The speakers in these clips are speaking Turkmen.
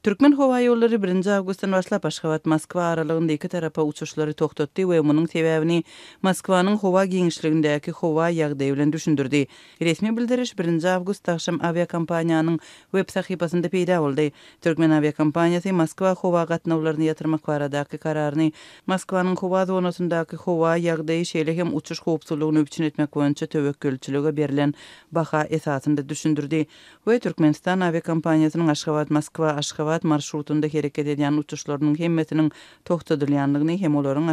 Türkmen Hava Yolları 1 Awgustdan başlap Aşgabat Moskva aralygynda iki tarapa uçuşlary toktatdy we munyň sebäbini Moskwanyň howa giňişligindäki howa ýagdaýy bilen düşündirdi. Resmi bildiriş 1 Awgust akşam aviakompaniýanyň web sahypasynda peýda boldy. Türkmen aviakompaniyasy Moskwa howa gatnawlaryny ýatyrmak baradaky kararyny Moskwanyň howa zonasyndaky howa ýagdaýy şeýle hem uçuş howpsuzlygyny üçin etmek boýunça töwekkülçiligi berilen baha esasynda düşündirdi. We Türkmenistan aviakompaniýasynyň Aşgabat marşrutunda hereket edýän uçuşlarynyň hemmesiniň toktatylýanlygyny hem olaryň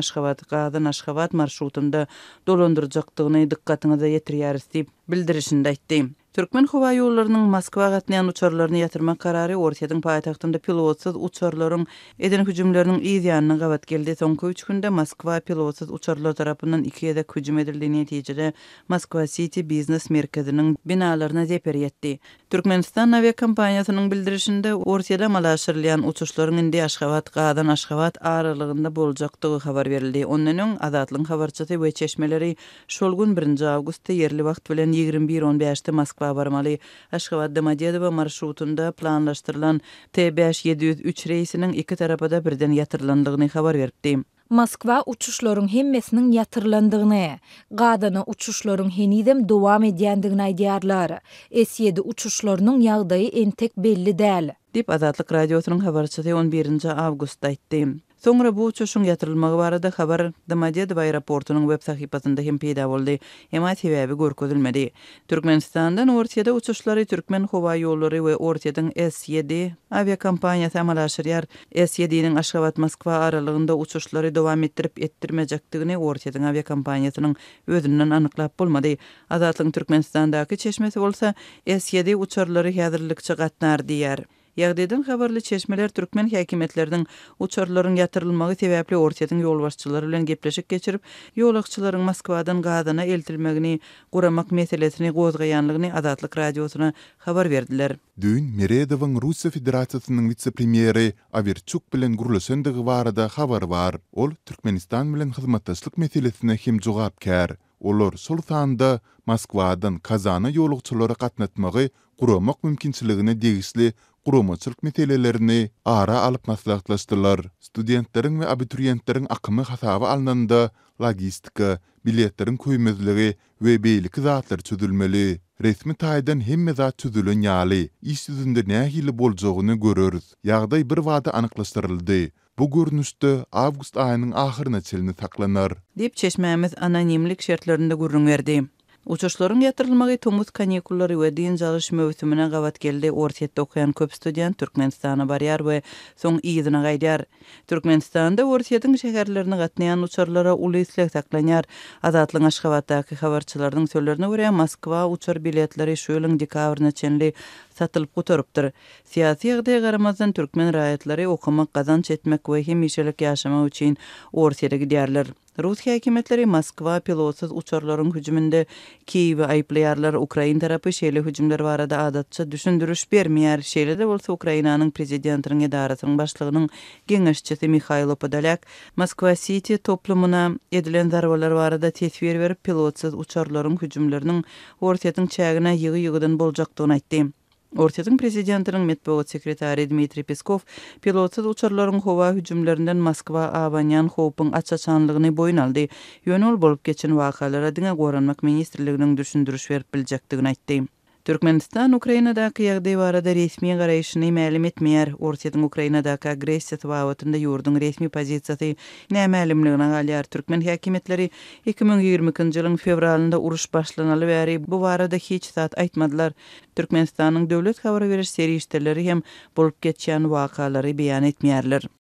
Aşgabat marşrutunda dolandyrjakdygyny dikkatiňize ýetirýäris diýip bildirişinde aýtdy. Türkmen Hava Yollarının Moskwa gatnaýan uçarlaryny ýatyrmak karary Orsiýatyň paýtagtynda pilotsuz uçarlaryň eden hüjümleriniň ýygynyny gabat geldi. Soňky 3 günde Moskwa pilotsuz uçarlar tarapyndan 2 ýa-da hüjüm edildiği netijede Moskwa City Business merkeziniň binalaryna zeper ýetdi. Türkmenistan aviakompaniýasynyň bildirişinde Orsiýada malaşyrylýan uçuşlaryň indi Aşgabat aralygynda boljakdygy habar berildi. Ondan öň Azatlyň habarçysy we çeşmeleri şol gün 1 Awgustda yerli wagt bilen 21:15-de Moskwa barmaly. Aşgabat Domodedowo marşrutunda planlaşdyrylan T5703 reýsiniň iki tarapada birden ýatyrlandygyny habar berdi. Moskwa uçuşlaryň hemmesiniň ýatyrlandygyny, gadany uçuşlaryň henidem dowam edýändigini aýdýarlar. S7 uçuşlarynyň ýagdaýy entek belli däl, diýip Azatlyk radiosynyň habarçysy 11 Awgustda aýtdy. Soňra bu uçuşyň ýatyrylmagy barada habar Domodedowo aeroportunyň web sahypasynda hem peýda boldy. Emma sebäbi görkezilmedi. Türkmenistandan Orsiýada uçuşlary Türkmen Hava Yolları we Orsiýatyň S7 aviakompaniýasy amalaşyrýar. S7-niň Aşgabat Moskwa aralygynda uçuşlary dowam etdirmejekdigini Orsiýatyň aviakompaniýasynyň özünden anyklap bolmady. Azatlyň Türkmenistandaky çeşmesi bolsa S7 uçarlary häzirlikçe gatnar diýär. Ýagdaýdan habarly çeşmeler Türkmen häkimetleriniň uçarlaryň ýatyrylmagy sebäpli Orsiýatyň ýolbaşçylary bilen gepleşik geçirip, ýolagçylaryň Moskwadan gadana eltilmegini guramak meselesini gozgaýanlygyny Azatlyk radiosyna habar berdiler. Dün Meredowyň Russiýa Federatsiýasynyň witse-premieri Averçuk bilen gurulşandygy barada habar bar. Ol Türkmenistan bilen hyzmatdaşlyk meselesine hem jogap kär. Olar sol sanda Moskwadan Kazana ýolagçylary gatnatmagy guramak mümkinçiligine degisli guramaçylyk meselelerini ara alyp maslahatlaşdylar. Studentleriň we abiturientleriň akymy hasaby alnanda logistika, biletlerin köýmezligi we beýlik zatlar çözülmeli. Resmi taýdan hemme zat çözülen ýaly, iş ýüzünde nähili boljagyny görürüz. Ýagdaý bir wada anyklaşdyryldy. Bu görnüşde awgust aýynyň ahyryna çelini saklanar, diýip çeşmämiz anonimlik şertlerinde gurrun berdi. Uçuşlaryň ýatyrylmagy tomuz kanikullary we din jalyş mövsümine gabat geldi. Orsiýatda okuyan köp student Türkmenistana barýar we soň ýygyna gaýdýar. Türkmenistanda Orsiýatyň şäherlerine gatnaýan uçarlara uly isleg saklanýar. Azatlyň Aşgabatdaky habarçylarynyň sözlerine görä Moskwa uçar biletleri şu ýylyň dekabryna çenli satylyp gotarypdyr. Siýasy ýagdaýa garamazdan türkmen raýatlary okumak, gazanç etmek we hemişelik ýaşamak üçin Orsiýada gidýärler. Rus häkimetleri Moskwa pilotsuz uçarlaryň hüjüminde Kiýewi aýplaýarlar. Ukraina tarapy şeýle hüjümler barada adatça düşündürüş bermeýär. Şeýle de bolsa Ukrainanyň prezidentiniň edarasynyň başlygynyň geňeşçisi Mikhailo Podolyak Moskwa City toplumuna edilen zarbalar barada tesbir berip pilotsuz uçarlaryň hüjümleriniň Orsiýatyň çägine ýygy-ýygydan boljakdygyny aýtdy. Orsiýatyň prezidentiniň medeniýet sekretary Dmitri Peskov pilotsuz uçarlaryň howa hüjümlerinden Moskwa abanýan howpyň açaçanlygyny boýun aldy. Ýönül bolup geçen wakalara diňe goranmak ministrliginiň düşündürüş berip biljakdygyny aýtdy. Türkmenistan Ukrainadaky ýagdaý barada resmi garaýşyny ma'lum etmeýär. Orsiýatyň Ukrainadaky agressiýa wagtynda ýurdun resmi pozisiýasy nämälimligine galýar. Türkmen häkimetleri 2022-nji ýylyň fevralynda uruş başlanaly bäri bu barada hiç zat aýtmadylar. Türkmenistanyň döwlet habar beriş serişdeleri hem bolup geçýän wakalary beýan etmeýärler.